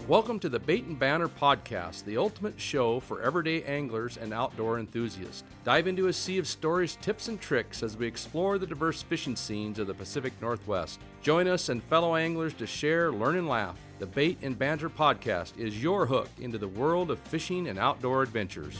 Welcome to the Bait and Banner Podcast, the ultimate show for everyday anglers and outdoor enthusiasts. Dive into a sea of stories, tips, and tricks as we explore the diverse fishing scenes of the Pacific Northwest. Join us and fellow anglers to share, learn, and laugh. The Bait and Banter Podcast is your hook into the world of fishing and outdoor adventures.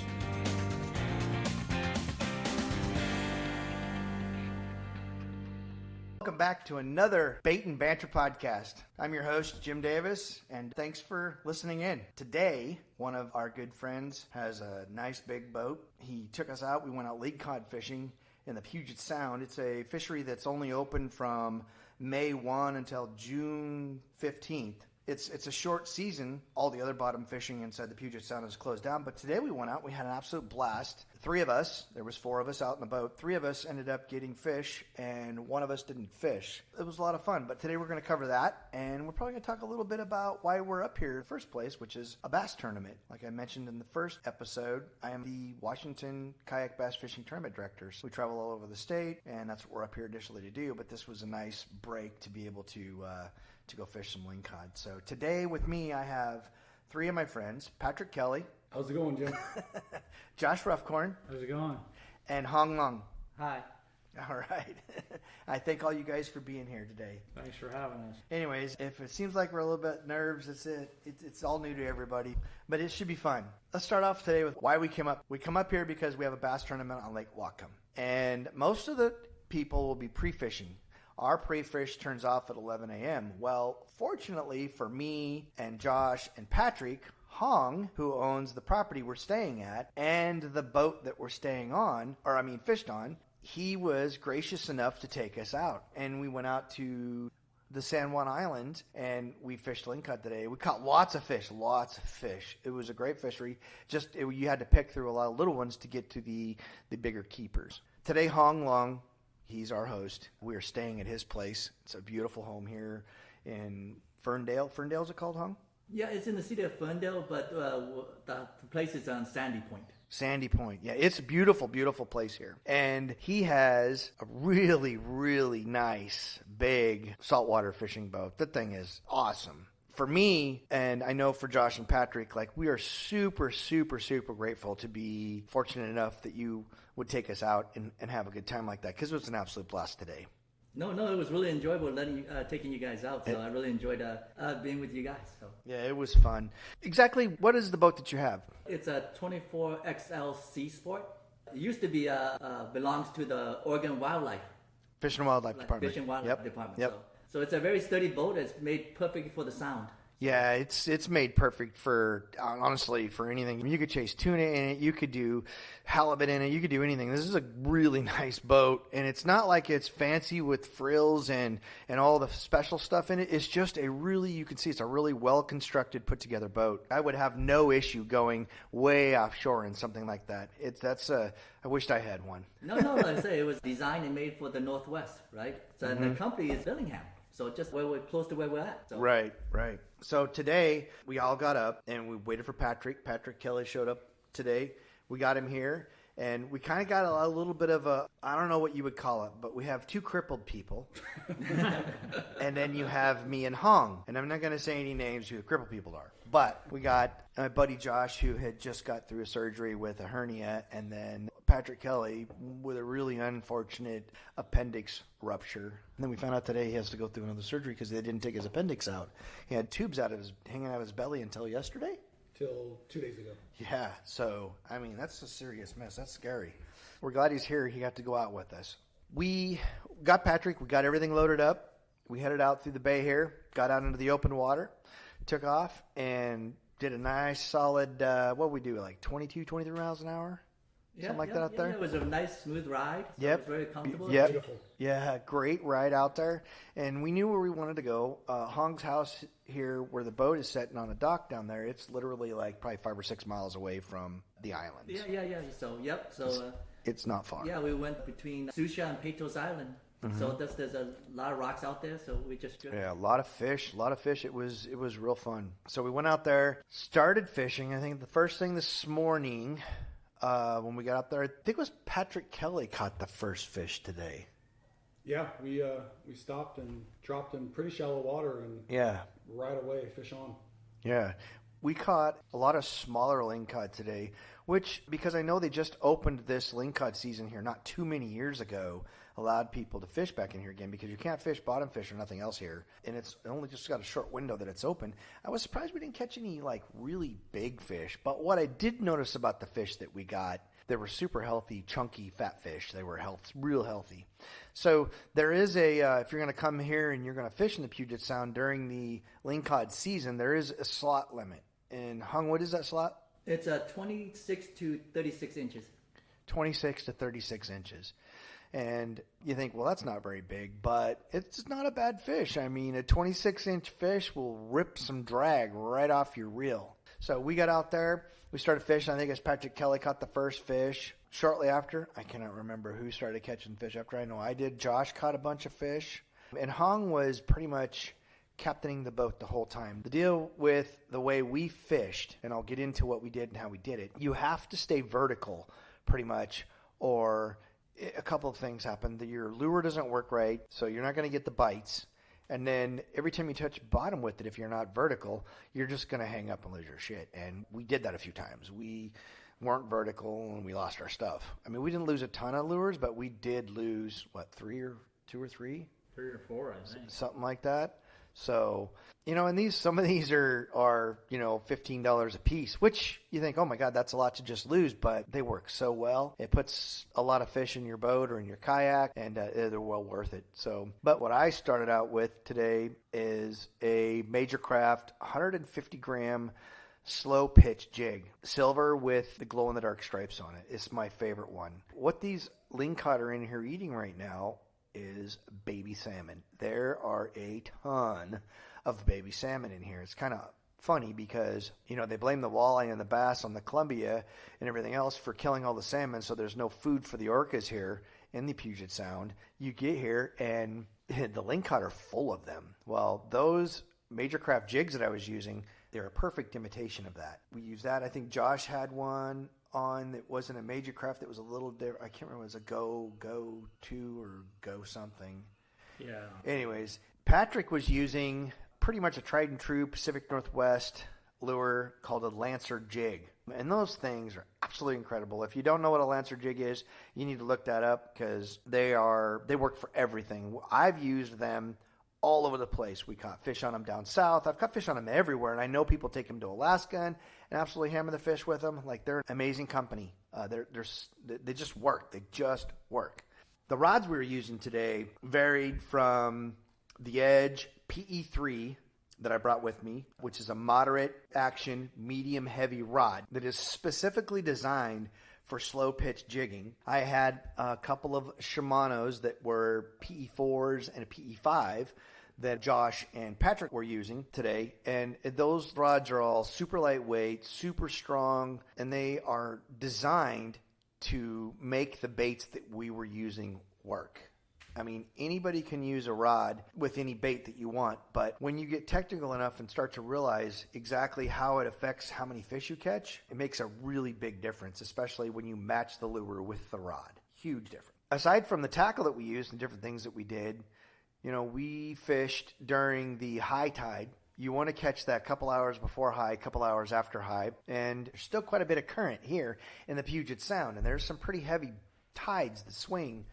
Welcome back to another Bait and Banter podcast. I'm your host, Jim Davis, and thanks for listening in. Today, one of our good friends has a nice big boat. He took us out. We went out Ling Cod fishing in the Puget Sound. It's a fishery that's only open from May 1 until June 15th. It's a short season. All the other bottom fishing inside the Puget Sound is closed down. But today we went out. We had an absolute blast. Three of us, there was four of us out in the boat. Three of us ended up getting fish, and one of us didn't fish. It was a lot of fun. But today we're going to cover that, and we're probably going to talk a little bit about why we're up here in the first place, which is a bass tournament. Like I mentioned in the first episode, I am the Washington Kayak Bass Fishing Tournament Director. So we travel all over the state, and that's what we're up here initially to do. But this was a nice break to be able to go fish some lingcod. So today with me, I have three of my friends: Patrick Kelly. How's it going, Jim? Josh Ruffcorn. How's it going? And Hong Long. Hi. All right. I thank all you guys for being here today. Thanks for having us. Anyways, if it seems like we're a little bit nervous, it's all new to everybody, but it should be fun. Let's start off today with why we came up. We come up here because we have a bass tournament on Lake Whatcom, and most of the people will be pre-fishing. Our pre-fish turns off at 11 a.m. Well, fortunately for me and Josh and Patrick, Hong, who owns the property we're staying at, and the boat that we're staying on, fished on, he was gracious enough to take us out. And we went out to the San Juan Island, and we fished lingcod today. We caught lots of fish. It was a great fishery. You had to pick through a lot of little ones to get to the bigger keepers. Today, Hong Long, he's our host. We are staying at his place. It's a beautiful home here in Ferndale. Ferndale's it called, Hong? Yeah, it's in the city of Ferndale, but the place is on Sandy Point. Sandy Point. Yeah, it's a beautiful, beautiful place here. And he has a really, really nice, big saltwater fishing boat. That thing is awesome. For me, and I know for Josh and Patrick, we are super, super, super grateful to be fortunate enough that you would take us out and have a good time like that, because it was an absolute blast today. No, it was really enjoyable taking you guys out. So I really enjoyed being with you guys. So. Yeah, it was fun. Exactly, what is the boat that you have? It's a 24XL Sea Sport. It used to be belongs to the Oregon Wildlife. Fish and Wildlife Department. Fish and Wildlife Department. Yep. So it's a very sturdy boat. It's made perfect for the sound. Yeah, it's made perfect for, honestly, for anything. I mean, you could chase tuna in it. You could do halibut in it. You could do anything. This is a really nice boat, and it's not like it's fancy with frills and all the special stuff in it. It's just you can see it's a really well-constructed, put-together boat. I would have no issue going way offshore in something like that. I wished I had one. No, like I say, it was designed and made for the Northwest, right? So and the company is Bellingham. So just where we're close to where we're at. So. Right. So today we all got up and we waited for Patrick. Patrick Kelly showed up today. We got him here, and we kind of got a little bit of I don't know what you would call it, but we have two crippled people. And then you have me and Hong. And I'm not going to say any names who the crippled people are. But we got my buddy Josh, who had just got through a surgery with a hernia, and then Patrick Kelly with a really unfortunate appendix rupture. And then we found out today he has to go through another surgery because they didn't take his appendix out. He had tubes hanging out of his belly until yesterday? Till 2 days ago. Yeah, so, that's a serious mess. That's scary. We're glad he's here. He got to go out with us. We got Patrick. We got everything loaded up. We headed out through the bay here, got out into the open water, took off, and did a nice solid, 22, 23 miles an hour? Something like that out there? Yeah, it was a nice, smooth ride. So Yep. It was very comfortable. Yep. Beautiful. Yeah, great ride out there. And we knew where we wanted to go. Hong's house here, where the boat is sitting on a dock down there, it's literally probably 5 or 6 miles away from the islands. Yeah. So, yep. So, it's not far. yeah, we went between Susha and Pecos Island. Mm-hmm. So there's a lot of rocks out there. So we just drifted. Yeah, a lot of fish. It was real fun. So we went out there, started fishing. I think the first thing this morning, when we got up there, I think it was Patrick Kelly caught the first fish today. Yeah, we stopped and dropped in pretty shallow water and Yeah. right away fish on. Yeah. We caught a lot of smaller lingcod today, which, because I know they just opened this lingcod season here not too many years ago, allowed people to fish back in here again, because you can't fish bottom fish or nothing else here. And it's only just got a short window that it's open. I was surprised we didn't catch any like really big fish. But what I did notice about the fish that we got, they were super healthy, chunky, fat fish. They were real healthy. So there is if you're going to come here and you're going to fish in the Puget Sound during the lingcod season, there is a slot limit. And Hung, what is that slot? It's 26 to 36 inches. 26 to 36 inches. And you think, well, that's not very big, but it's not a bad fish. I mean, a 26-inch fish will rip some drag right off your reel. So we got out there. We started fishing. I think it was Patrick Kelly caught the first fish. Shortly after, I cannot remember who started catching fish after. I know I did. Josh caught a bunch of fish. And Hong was pretty much captaining the boat the whole time. The deal with the way we fished, and I'll get into what we did and how we did it, you have to stay vertical pretty much, or a couple of things happen. Your lure doesn't work right, so you're not going to get the bites. And then every time you touch bottom with it, if you're not vertical, you're just going to hang up and lose your shit. And we did that a few times. We weren't vertical and we lost our stuff. I mean, we didn't lose a ton of lures, but we did lose, two or three? 3 or 4, I think. Something like that. So, and some of these are $15 a piece, which you think, oh my God, that's a lot to just lose, but they work so well. It puts a lot of fish in your boat or in your kayak, and they're well worth it. So, but what I started out with today is a Major Craft 150 gram slow pitch jig, silver with the glow in the dark stripes on it. It's my favorite one. What these lingcod are in here eating right now is baby salmon. There are a ton of baby salmon in here. It's kind of funny because, they blame the walleye and the bass on the Columbia and everything else for killing all the salmon, so there's no food for the orcas here in the Puget Sound. You get here and the lingcod are full of them. Well, those Major Craft jigs that I was using, they're a perfect imitation of that. We use that. I think Josh had one on that wasn't a Major Craft, that was a little different. I can't remember, it was a Go 2 or Go something. Yeah. Anyways, Patrick was using pretty much a tried and true Pacific Northwest lure called a Lancer jig. And those things are absolutely incredible. If you don't know what a Lancer jig is, you need to look that up, because they work for everything. I've used them all over the place. We caught fish on them down south. I've caught fish on them everywhere, and I know people take them to Alaska and absolutely hammer the fish with them. Like, they're an amazing company. They just work. They just work. The rods we were using today varied from the Edge PE3 that I brought with me, which is a moderate action, medium heavy rod that is specifically designed for slow pitch jigging. I had a couple of Shimano's that were PE4s and a PE5 that Josh and Patrick were using today. And those rods are all super lightweight, super strong, and they are designed to make the baits that we were using work. I mean, anybody can use a rod with any bait that you want, but when you get technical enough and start to realize exactly how it affects how many fish you catch, it makes a really big difference, especially when you match the lure with the rod. Huge difference. Aside from the tackle that we used and different things that we did, we fished during the high tide. You want to catch that couple hours before high, couple hours after high, and there's still quite a bit of current here in the Puget Sound, and there's some pretty heavy tides that swing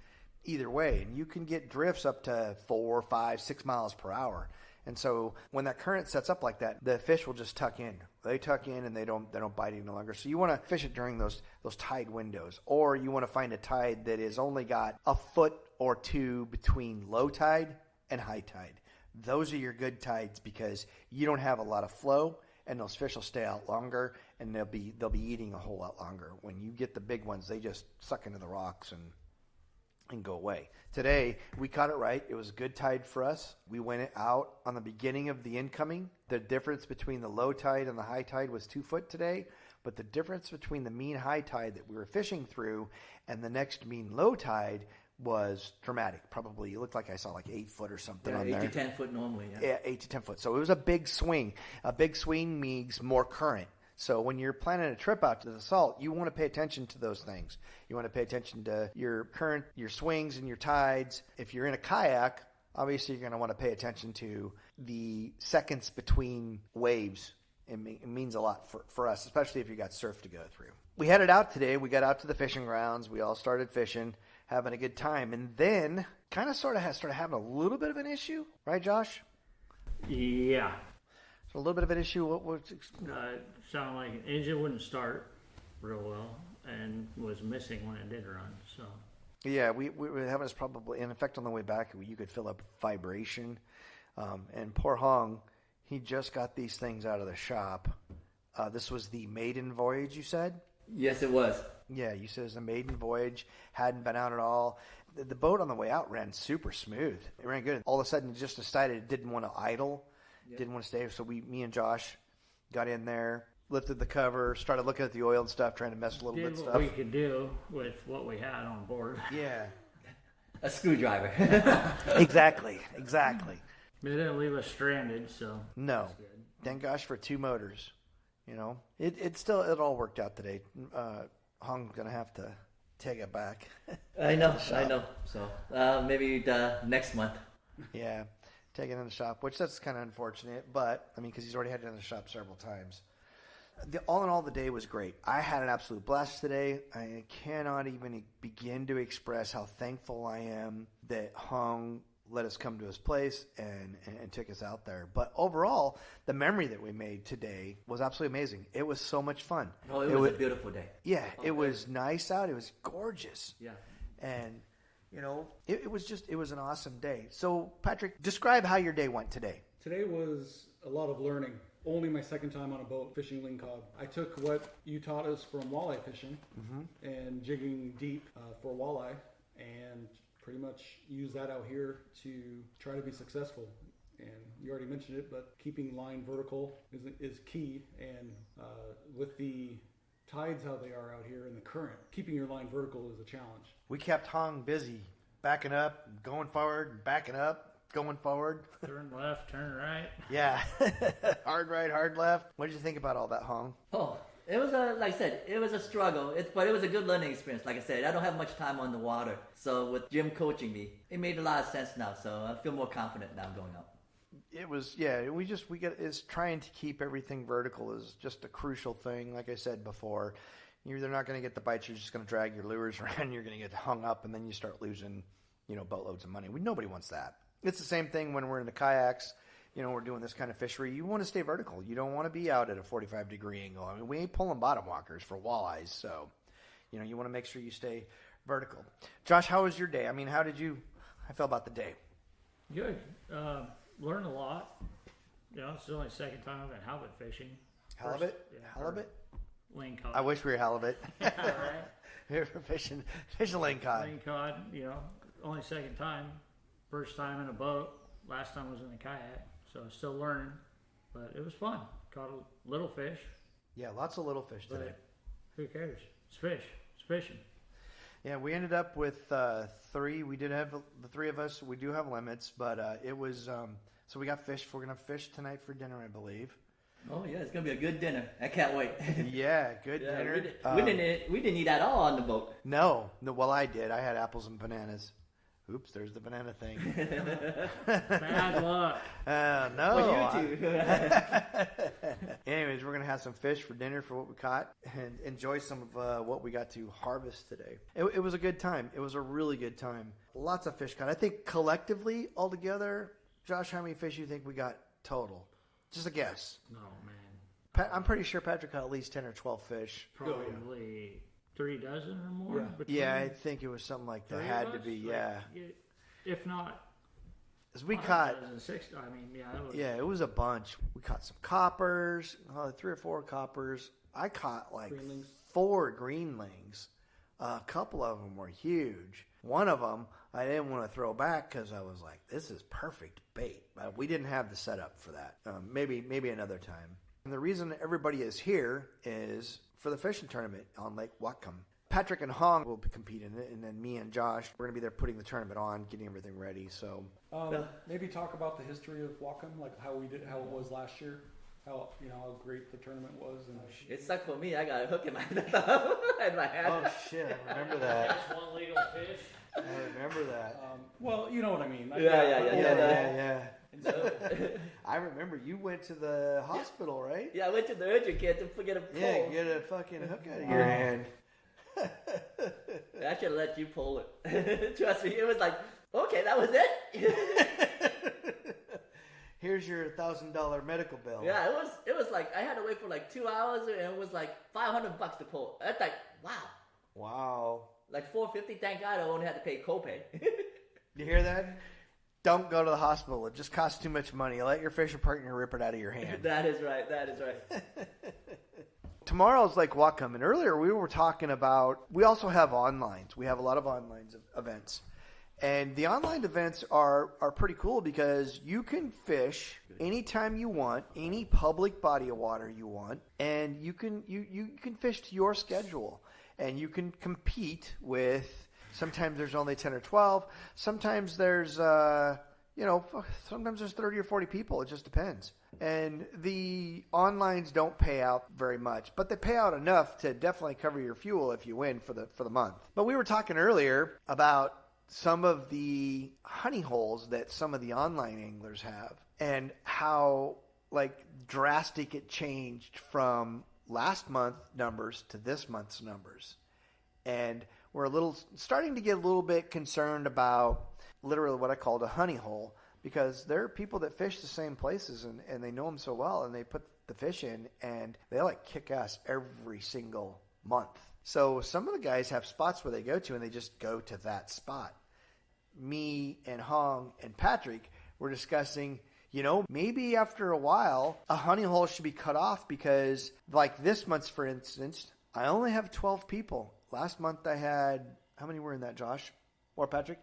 either way, and you can get drifts up to 4, 5, 6 miles per hour. And so when that current sets up like that, the fish will just tuck in. They tuck in and they don't bite any longer. So you want to fish it during those tide windows, or you want to find a tide that has only got a foot or two between low tide and high tide. Those are your good tides, because you don't have a lot of flow, and those fish will stay out longer, and they'll be eating a whole lot longer. When you get the big ones, they just suck into the rocks and go away. Today, we caught it right. It was a good tide for us. We went out on the beginning of the incoming. The difference between the low tide and the high tide was 2 foot today, but the difference between the mean high tide that we were fishing through and the next mean low tide was dramatic. Probably, it looked like I saw like 8 foot or something on there. 8 to 10 foot normally. Yeah, 8 to 10 foot. So it was a big swing. A big swing means more current. So when you're planning a trip out to the Salt, you want to pay attention to those things. You want to pay attention to your current, your swings, and your tides. If you're in a kayak, obviously you're going to want to pay attention to the seconds between waves it means a lot for us, especially if you got surf to go through. We headed out today. We got out to the fishing grounds. We all started fishing, having a good time. And then kind of started having a little bit of an issue. Right, Josh? Yeah. So a little bit of an issue. What was It sounded like an engine wouldn't start real well and was missing when it did run. So Yeah, we were having this probably, in effect, on the way back, you could feel up vibration. And poor Hong, he just got these things out of the shop. This was the maiden voyage, you said? Yes, it was. Yeah, you said it was a maiden voyage, hadn't been out at all. The boat on the way out ran super smooth. It ran good. All of a sudden, it just decided it didn't want to idle, didn't want to stay. So me and Josh got in there, lifted the cover, started looking at the oil and stuff, trying to mess a little bit did of what stuff. we could do with what we had on board. Yeah, A screwdriver. exactly. It didn't leave us stranded, so No, that's good. thank gosh for 2 motors. You know, it all worked out today. Hong's gonna have to take it back. I know. So maybe next month. Yeah, take it in the shop, which that's kind of unfortunate. But I mean, because he's already had it in the shop several times. All in all, the day was great. I had an absolute blast today. I cannot even begin to express how thankful I am that Hong let us come to his place and took us out there. But overall, the memory that we made today was absolutely amazing. It was so much fun. Oh, it was a beautiful day. Yeah, it was nice out. It was gorgeous. Yeah. And, you know, it was an awesome day. So, Patrick, describe how your day went today. Today was a lot of learning. Only my second time on a boat fishing Lingcod. I took what you taught us from walleye fishing and jigging deep for walleye, and pretty much use that out here to try to be successful. And you already mentioned it, but keeping line vertical is key. And with the tides how they are out here in the current, keeping your line vertical is a challenge. We kept Hong busy, backing up, going forward, backing up, going forward. Turn left, turn right. Yeah. Hard right, hard left. What did you think about all that, Hong? Oh, it was like I said, it was a struggle. But it was a good learning experience. Like I said, I don't have much time on the water, so with Jim coaching me, it made a lot of sense now. So I feel more confident now going out. It was, yeah, we get is trying to keep everything vertical is just a crucial thing. Like I said before, you're either not going to get the bites, you're just going to drag your lures around, you're going to get hung up, and then you start losing, boatloads of money. Nobody wants that. It's the same thing when we're in the kayaks. We're doing this kind of fishery. You want to stay vertical. You don't want to be out at a 45-degree angle. I mean, we ain't pulling bottom walkers for walleyes, so, you want to make sure you stay vertical. Josh, how was your day? I mean, how feel about the day? Good. Learned a lot. It's the only second time I've been halibut fishing. Halibut? Yeah, Halibut? Lingcod. I wish we were halibut. Yeah, right. We were fishing Ling Cod. Lingcod, only second time. First time in a boat. Last time was in a kayak. So still learning. But it was fun. Caught a little fish. Yeah, lots of little fish today. Who cares? It's fish. It's fishing. Yeah, we ended up with 3. We did have the 3 of us. We do have limits, but it was so we got fish. We're gonna fish tonight for dinner, I believe. Oh yeah, it's gonna be a good dinner. I can't wait. Yeah, good dinner. We didn't eat at all on the boat. No. Well, I did. I had apples and bananas. Oops, there's the banana thing. Bad luck. No. For you two. Anyways, we're going to have some fish for dinner for what we caught and enjoy some of what we got to harvest today. It was a good time. It was a really good time. Lots of fish caught. I think collectively, altogether, Josh, how many fish do you think we got total? Just a guess. Oh, man. I'm pretty sure Patrick caught at least 10 or 12 fish. Probably 3 dozen or more. Yeah, I think it was something like that. Three Had of to us? be, Like, yeah. If not, As we 5 caught... dozen, 6. I mean, yeah. It was, Yeah, it was a bunch. We caught some coppers, 3 or 4 coppers. I caught like Greenlings. 4 greenlings. A couple of them were huge. One of them I didn't want to throw back because I was like, this is perfect bait. But we didn't have the setup for that. Maybe another time. And the reason everybody is here is for the fishing tournament on Lake Whatcom. Patrick and Hong will be competing in it, and then me and Josh, we're going to be there putting the tournament on, getting everything ready. So maybe talk about the history of Whatcom, like how it was last year, how great the tournament was. And It sucked for me. I got a hook in my hand. oh shit, I remember that. That's one legal fish. I remember that. well, you know what I mean. Yeah. Yeah. I remember you went to the hospital, right? Yeah, I went to the urgent care to get a pull. Yeah, get a fucking hook out of your hand. I should have let you pull it. Trust me, it was like, okay, that was it. Here's your $1,000 medical bill. Yeah, it was like I had to wait for like 2 hours, and it was like $500 to pull. That's like, wow. Wow. Like $450. Thank God I only had to pay copay. You hear that? Don't go to the hospital. It just costs too much money. Let your fisher partner rip it out of your hand. That is right. That is right. Tomorrow's Lake Whatcom, and earlier we were talking about, we also have onlines. We have a lot of online events. And the online events are pretty cool because you can fish anytime you want, any public body of water you want, and you can fish to your schedule. And you can compete with, sometimes there's only 10 or 12, sometimes there's sometimes there's 30 or 40 people. It just depends. And the onlines don't pay out very much, but they pay out enough to definitely cover your fuel if you win for the month. But we were talking earlier about some of the honey holes that some of the online anglers have and how like drastic it changed from last month numbers to this month's numbers. And we're starting to get a little bit concerned about literally what I called a honey hole, because there are people that fish the same places and they know them so well, and they put the fish in and they like kick ass every single month. So some of the guys have spots where they go to and they just go to that spot. Me and Hong and Patrick were discussing, maybe after a while a honey hole should be cut off, because like this month's, for instance, I only have 12 people. Last month I had, how many were in that, Josh? Or Patrick?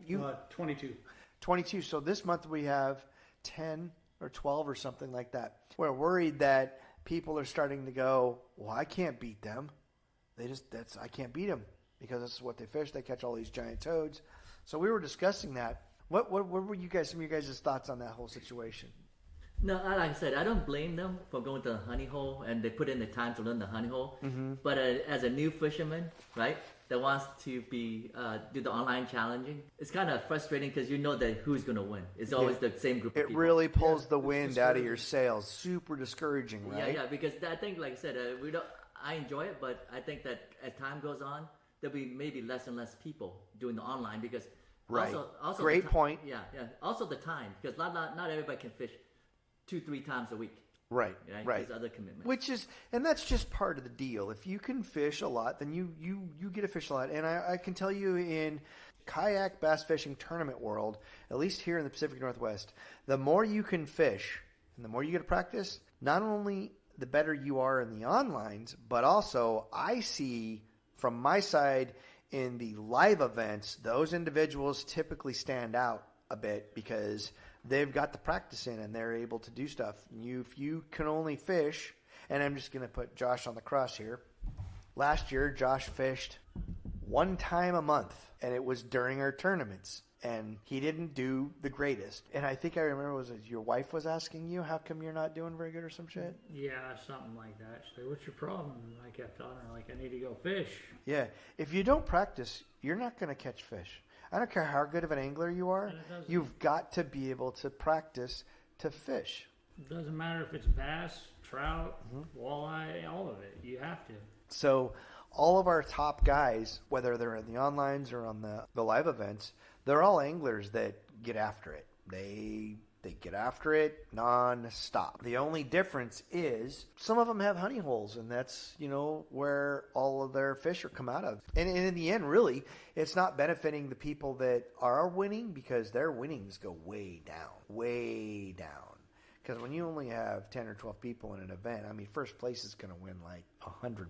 22. 22. So this month we have 10 or 12 or something like that. We're worried that people are starting to go, well, I can't beat them. I can't beat them because this is what they fish. They catch all these giant toads. So we were discussing that. What were some of you guys' thoughts on that whole situation? No, like I said, I don't blame them for going to the honey hole, and they put in the time to learn the honey hole. Mm-hmm. But as a new fisherman, right, that wants to be do the online challenging, it's kind of frustrating because you know that who's going to win. It's always the same group of people. It really pulls the wind out of your sails. Super discouraging, right? Yeah, because I think, like I said, I enjoy it, but I think that as time goes on, there'll be maybe less and less people doing the online because also great point. Yeah. Also the time, because not everybody can fish 2-3 times a week. Right. There's other commitments. And that's just part of the deal. If you can fish a lot, then you get to fish a lot. And I can tell you, in kayak bass fishing tournament world, at least here in the Pacific Northwest, the more you can fish and the more you get to practice, not only the better you are in the onlines, but also I see from my side in the live events, those individuals typically stand out a bit because they've got the practice in and they're able to do stuff. If you can only fish, and I'm just going to put Josh on the cross here. Last year, Josh fished one time a month, and it was during our tournaments. And he didn't do the greatest. And I think I remember your wife was asking you, how come you're not doing very good or some shit? Yeah, something like that. She's like, what's your problem? And I kept telling her, like, I need to go fish. Yeah. If you don't practice, you're not going to catch fish. I don't care how good of an angler you are. You've got to be able to practice to fish. It doesn't matter if it's bass, trout, walleye, all of it. You have to. So all of our top guys, whether they're in the onlines or on the live events, they're all anglers that get after it. They get after it non-stop. The only difference is some of them have honey holes, and that's, where all of their fish are come out of. And in the end, really, it's not benefiting the people that are winning because their winnings go way down. Because when you only have 10 or 12 people in an event, I mean, first place is going to win like $100.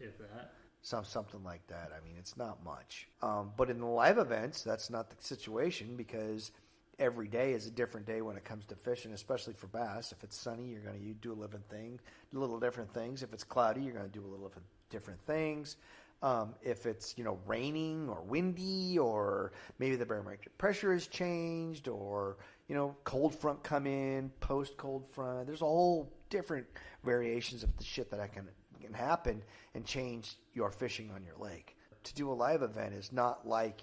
If that. Something like that. I mean, it's not much. But in the live events, that's not the situation because every day is a different day when it comes to fishing, especially for bass. If it's sunny, you're going to do a little different things. If it's cloudy, you're going to do a little different things. If it's, raining or windy, or maybe the barometric pressure has changed, or, cold front come in, post cold front. There's a whole different variations of the shit that can happen and change your fishing on your lake. To do a live event is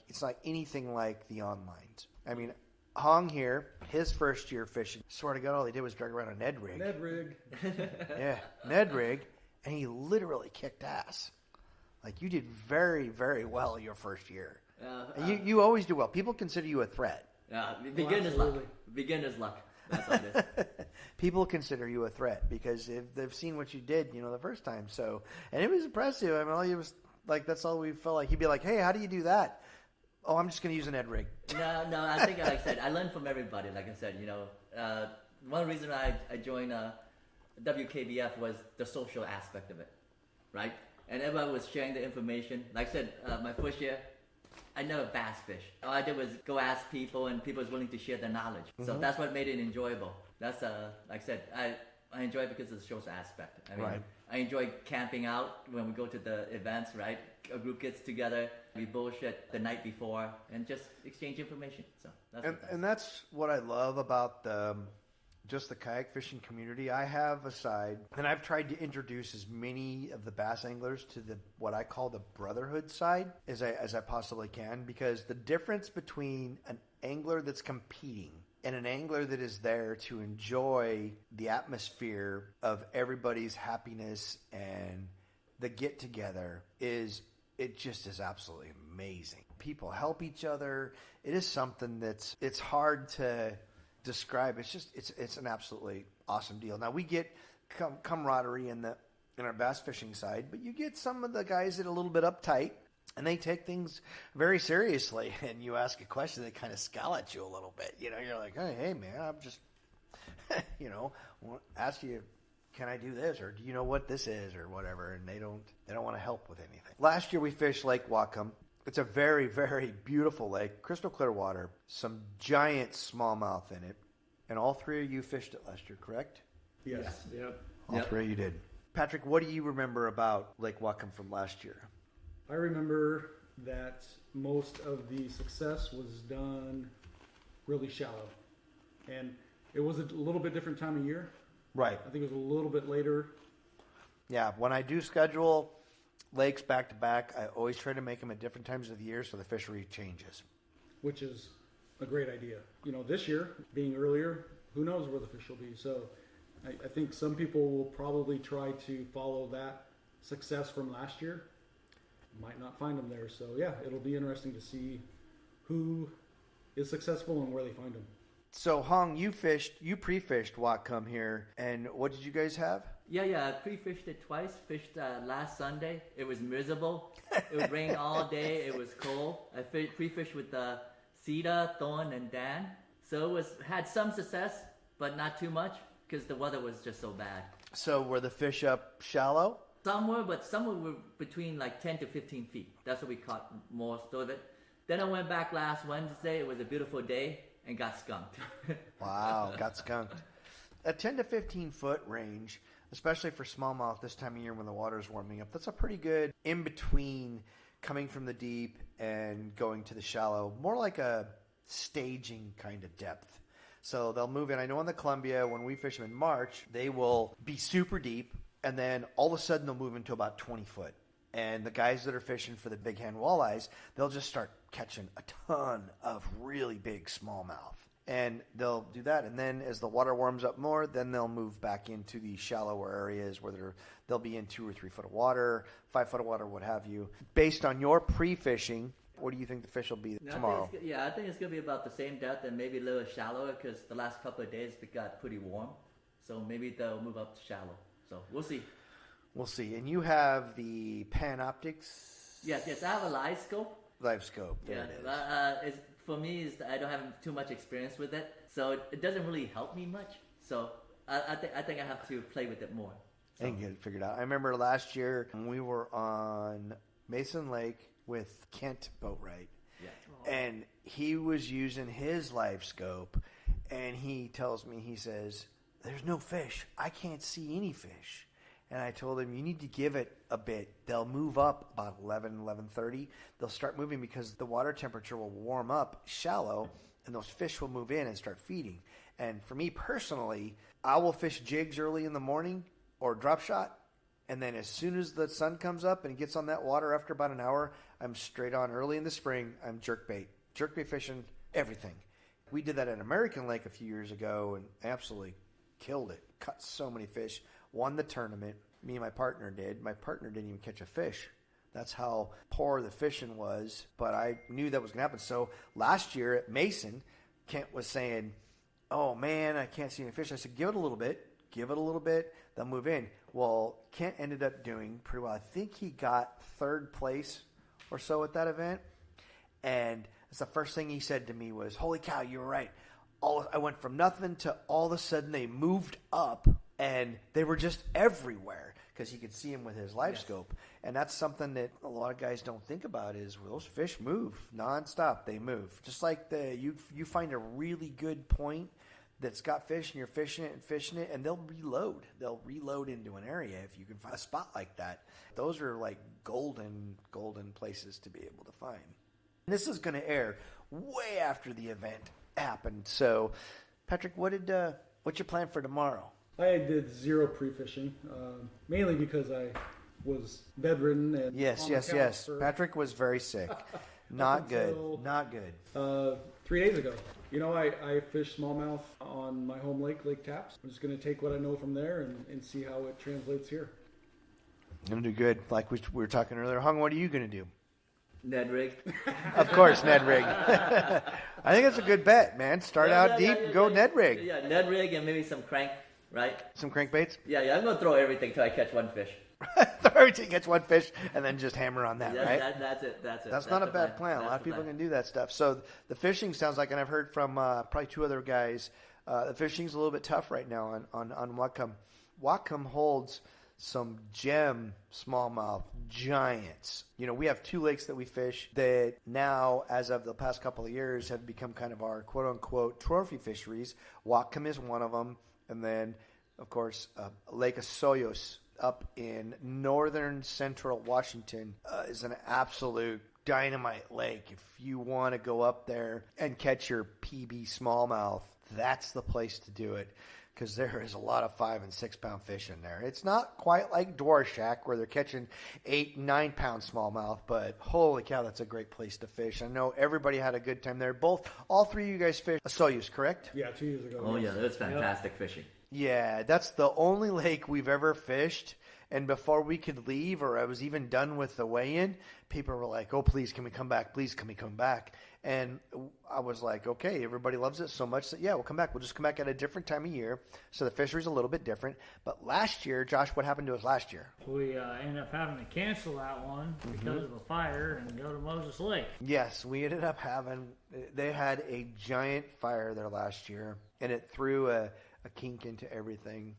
it's not anything like the onlines. I mean, Hong here, his first year fishing, swear to God, all he did was drag around a Ned rig. Ned rig. Yeah, Ned rig, and he literally kicked ass. Like, you did very, very well your first year. And you always do well. People consider you a threat. Beginner's luck. Beginner's luck. That's what it is. People consider you a threat because they've seen what you did, the first time. So, and it was impressive. I mean, all you was like, that's all we felt like. He'd be like, "Hey, how do you do that?" "Oh, I'm just going to use an Ed rig." No. I think, like I said, I learned from everybody. Like I said, one reason I joined WKBF was the social aspect of it, right? And everybody was sharing the information. Like I said, my first year, I never bass fish. All I did was go ask people, and people was willing to share their knowledge. So that's what made it enjoyable. That's like I said, I enjoy it because of the social aspect. I mean, Right. I enjoy camping out when we go to the events. Right, a group gets together, we bullshit the night before, and just exchange information. So that's what I love about just the kayak fishing community. I have a side, and I've tried to introduce as many of the bass anglers to what I call the brotherhood side as I possibly can, because the difference between an angler that's competing and an angler that is there to enjoy the atmosphere of everybody's happiness and the get together is absolutely amazing. People help each other. It is something it's hard to describe. It's an absolutely awesome deal. Now we get camaraderie in our bass fishing side, but you get some of the guys that are a little bit uptight and they take things very seriously. And you ask a question, they kind of scowl at you a little bit. You're like, hey man, I'm just, ask you, can I do this, or do you know what this is, or whatever? And they don't want to help with anything. Last year we fished Lake Whatcom. It's a very, very beautiful lake, crystal clear water, some giant smallmouth in it, and all three of you fished it last year, correct? Yes. Yep. All three of you did. Patrick, what do you remember about Lake Whatcom from last year? I remember that most of the success was done really shallow. And it was a little bit different time of year. Right. I think it was a little bit later. Yeah, when I do schedule lakes back to back, I always try to make them at different times of the year so the fishery changes. Which is a great idea. This year, being earlier, who knows where the fish will be. So I think some people will probably try to follow that success from last year. Might not find them there. So yeah, it'll be interesting to see who is successful and where they find them. So Hong, you pre-fished Whatcom here, and what did you guys have? Yeah, I pre-fished it twice. Fished last Sunday. It was miserable. It would rain all day. It was cold. I pre-fished with Cedar, Thorn, and Dan. So it had some success, but not too much because the weather was just so bad. So were the fish up shallow? Some were, but some were between like 10 to 15 feet. That's what we caught most of it. Then I went back last Wednesday. It was a beautiful day and got skunked. Wow, got skunked. A 10 to 15 foot range, especially for smallmouth this time of year when the water's warming up, that's a pretty good in between coming from the deep and going to the shallow, more like a staging kind of depth. So they'll move in. I know on the Columbia, when we fish them in March, they will be super deep, and then all of a sudden they'll move into about 20 foot. And the guys that are fishing for the big hand walleyes, they'll just start catching a ton of really big smallmouth. And they'll do that. And then as the water warms up more, then they'll move back into the shallower areas where they'll be in 2 or 3 foot of water, 5 foot of water, what have you. Based on your pre-fishing, what do you think the fish will be tomorrow? I think it's going to be about the same depth and maybe a little shallower because the last couple of days it got pretty warm. So maybe they'll move up to shallow. So we'll see. We'll see. And you have the Panoptics? Yes. I have a live scope. Live scope. There it is. For me, I don't have too much experience with it, so it doesn't really help me much. So I think I have to play with it more. So. And get it figured out. I remember last year when we were on Mason Lake with Kent Boatwright, and he was using his live scope, and he tells me, he says, "There's no fish. I can't see any fish." And I told him, you need to give it a bit. They'll move up about 11:30. They'll start moving because the water temperature will warm up shallow, and those fish will move in and start feeding. And for me personally, I will fish jigs early in the morning or drop shot. And then as soon as the sun comes up and it gets on that water after about an hour, I'm straight on. Early in the spring, I'm jerkbait. Jerkbait fishing, everything. We did that at American Lake a few years ago and absolutely killed it. Caught so many fish. Won the tournament. Me and my partner did. My partner didn't even catch a fish. That's how poor the fishing was, but I knew that was going to happen. So last year at Mason, Kent was saying, oh man, I can't see any fish. I said, give it a little bit. They'll move in. Well, Kent ended up doing pretty well. I think he got third place or so at that event. And that's the first thing he said to me was, holy cow, you were right. I went from nothing to all of a sudden they moved up and they were just everywhere because he could see them with his live scope. And that's something that a lot of guys don't think about is those fish move nonstop. They move. Just like you find a really good point that's got fish and you're fishing it and they'll reload. They'll reload into an area if you can find a spot like that. Those are like golden places to be able to find. And this is going to air way after the event happened. So, Patrick, what's your plan for tomorrow? I did zero pre-fishing, mainly because I was bedridden and Yes. Patrick was very sick. Not good. 3 days ago. I fished smallmouth on my home lake, Lake Taps. I'm just going to take what I know from there and see how it translates here. I'm going to do good. Like we were talking earlier. Hung, what are you going to do? Ned rig. Of course, Ned rig. I think it's a good bet, man. Start out deep and go Ned rig. Yeah, Ned rig and maybe some crank, right? Some crankbaits? Yeah, I'm going to throw everything till I catch one fish. Throw everything, catch one fish, and then just hammer on that, right? That's it. That's not a bad plan. A lot of people can do that stuff. So the fishing sounds like, and I've heard from probably two other guys, the fishing's a little bit tough right now on Whatcom. Whatcom holds some gem smallmouth giants. We have two lakes that we fish that now, as of the past couple of years, have become kind of our quote-unquote trophy fisheries. Whatcom is one of them. And then, of course, Lake Osoyoos up in northern central Washington is an absolute dynamite lake. If you want to go up there and catch your PB smallmouth, that's the place to do it. Because there is a lot of 5 and 6 pound fish in there. It's not quite like Dwarshack where they're catching 8 and 9 pound smallmouth, but holy cow, that's a great place to fish. I know everybody had a good time there. All three of you guys fished Osoyoos, correct? Yeah, 2 years ago. Oh yeah, that's fantastic fishing. Yeah, that's the only lake we've ever fished. And before we could leave, or I was even done with the weigh-in, people were like, oh, please, can we come back? Please, can we come back? And I was like, okay, everybody loves it so much that, yeah, we'll come back. We'll just come back at a different time of year. So the fishery's a little bit different. But last year, Josh, what happened to us last year? We ended up having to cancel that one because of a fire and go to Moses Lake. Yes, we ended up they had a giant fire there last year, and it threw a kink into everything.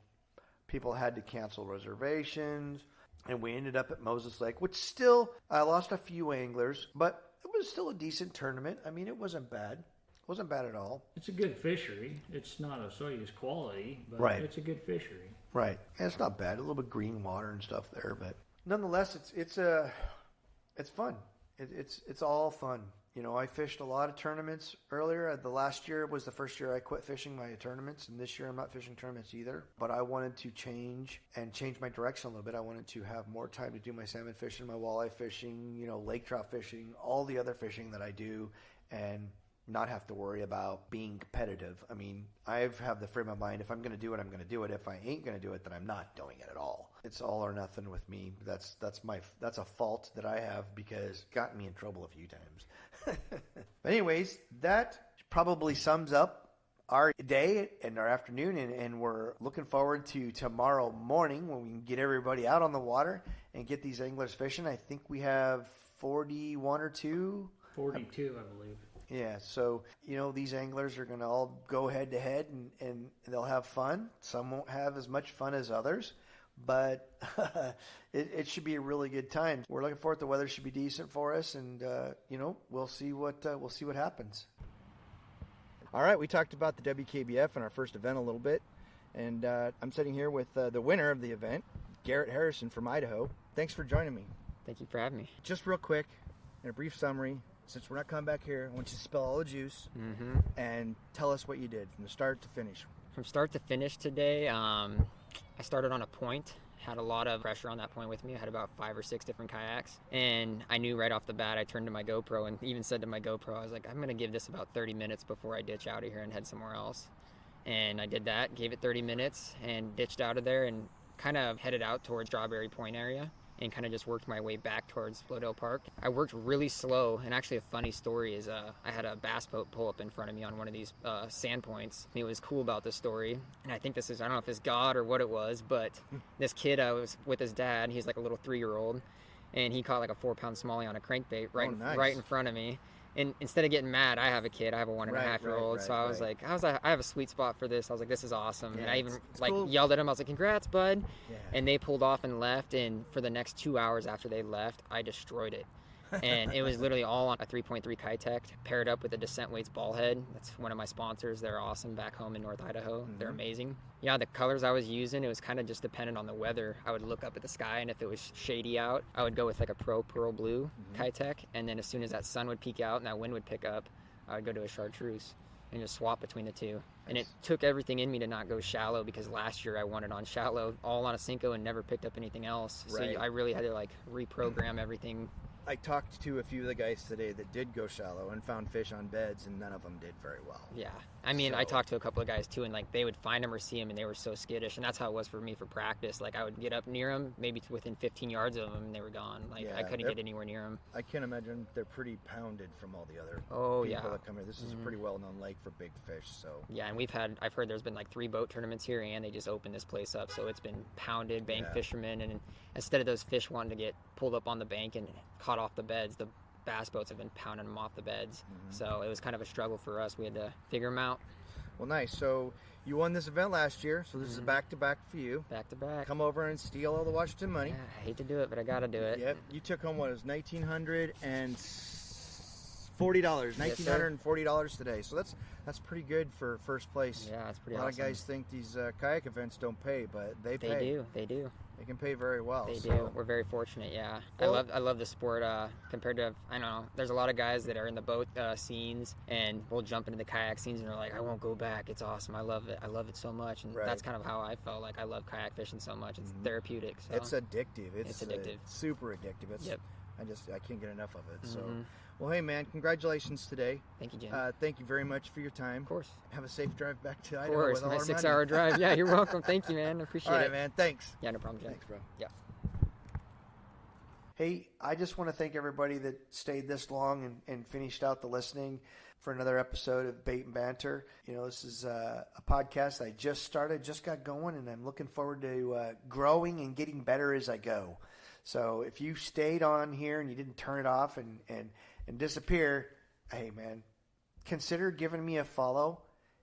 People had to cancel reservations, and we ended up at Moses Lake, which still, I lost a few anglers, but it was still a decent tournament. I mean, it wasn't bad. It wasn't bad at all. It's a good fishery. It's not a Soyuz quality, but it's a good fishery. Right. And it's not bad. A little bit green water and stuff there, but nonetheless, it's fun. It's all fun. I fished a lot of tournaments earlier. The last year was the first year I quit fishing my tournaments, and this year I'm not fishing tournaments either. But I wanted to change my direction a little bit. I wanted to have more time to do my salmon fishing, my walleye fishing, lake trout fishing, all the other fishing that I do, and not have to worry about being competitive. I mean, I have the frame of mind, if I'm going to do it, I'm going to do it. If I ain't going to do it, then I'm not doing it at all. It's all or nothing with me. That's a fault that I have because it's gotten me in trouble a few times. Anyways, that probably sums up our day and our afternoon, and we're looking forward to tomorrow morning when we can get everybody out on the water and get these anglers fishing. I think we have 41 or 2. 42, I believe. Yeah, so, these anglers are going to all go head-to-head, and they'll have fun. Some won't have as much fun as others, but it should be a really good time. We're looking forward. The weather should be decent for us, and, we'll see what happens. All right, we talked about the WKBF and our first event a little bit, and I'm sitting here with the winner of the event, Garrett Harrison from Idaho. Thanks for joining me. Thank you for having me. Just real quick, in a brief summary, since we're not coming back here, I want you to spill all the juice and tell us what you did from the start to finish. From start to finish today, I started on a point, had a lot of pressure on that point with me. I had about 5 or 6 different kayaks, and I knew right off the bat. I turned to my GoPro and even said to my GoPro, I was like, I'm going to give this about 30 minutes before I ditch out of here and head somewhere else. And I did that, gave it 30 minutes and ditched out of there and kind of headed out towards Strawberry Point area and kind of just worked my way back towards Flodell Park. I worked really slow, and actually a funny story is I had a bass boat pull up in front of me on one of these sand points. And it was cool about this story, and I think this is, I don't know if it's God or what it was, but this kid was with his dad. He's like a little 3-year-old, and he caught like a 4-pound smallie on a crankbait right in front of me. And instead of getting mad, I have a kid. I have a 1.5-year-old. So I was like, I have a sweet spot for this. I was like, this is awesome. Yeah, and I even it's cool. yelled at him. I was like, congrats, bud. Yeah. And they pulled off and left. And for the next 2 hours after they left, I destroyed it. And it was literally all on a 3.3 Kitech paired up with a Descent Weights ball head. That's one of my sponsors. They're awesome back home in North Idaho. Mm-hmm. They're amazing. Yeah, the colors I was using, it was kind of just dependent on the weather. I would look up at the sky, and if it was shady out, I would go with like a Pro Pearl Blue Kitech. And then as soon as that sun would peek out and that wind would pick up, I would go to a chartreuse and just swap between the two. And it took everything in me to not go shallow, because last year I wanted on shallow, all on a Cinco, and never picked up anything else. So I really had to like reprogram everything. I talked to a few of the guys today that did go shallow and found fish on beds, and none of them did very well. Yeah. I mean, I talked to a couple of guys too, and like they would find them or see them, and they were so skittish. And that's how it was for me for practice. Like I would get up near them, maybe to within 15 yards of them, and they were gone. Like I couldn't get anywhere near them. I can't imagine they're pretty pounded from all the other people that come here. This is a pretty well-known lake for big fish. So yeah, and I've heard there's been like 3 boat tournaments here, and they just opened this place up, so it's been pounded, bank fishermen, and instead of those fish wanting to get pulled up on the bank and caught off the beds, the bass boats have been pounding them off the beds. So it was kind of a struggle for us. We had to figure them out. Well, nice. So you won this event last year, so this is a back-to-back for you. Back-to-back. Come over and steal all the Washington money. Yeah, I hate to do it, but I got to do it. Yep. You took home, what, it was $1,940. $1,940 today. So that's pretty good for first place. Yeah, it's pretty awesome. A lot awesome. of guys think these kayak events don't pay, but they pay. They do. They can pay very well. They do. We're very fortunate, yeah. Well, I love the sport compared to, I don't know, there's a lot of guys that are in the boat scenes and will jump into the kayak scenes and they're like, I won't go back. It's awesome. I love it. I love it so much. And that's kind of how I felt. Like I love kayak fishing so much. It's therapeutic. So. It's addictive. It's addictive. Super addictive. Yep. I can't get enough of it. So, well, hey man, congratulations today. Thank you, Jim. Thank you very much for your time. Of course. Have a safe drive back to Idaho. Of course, with all my our 6-hour drive. Yeah, you're welcome. Thank you, man. I appreciate it. All right, man. Thanks. Yeah, no problem, Jim. Thanks, bro. Yeah. Hey, I just want to thank everybody that stayed this long and finished out the listening for another episode of Bait and Banter. You know, this is a podcast I just got going, and I'm looking forward to growing and getting better as I go. So if you stayed on here and you didn't turn it off and disappear, hey, man, consider giving me a follow.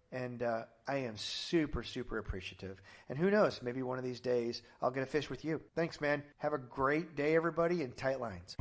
And I am super, super appreciative. And who knows, maybe one of these days I'll get a fish with you. Thanks, man. Have a great day, everybody, and tight lines.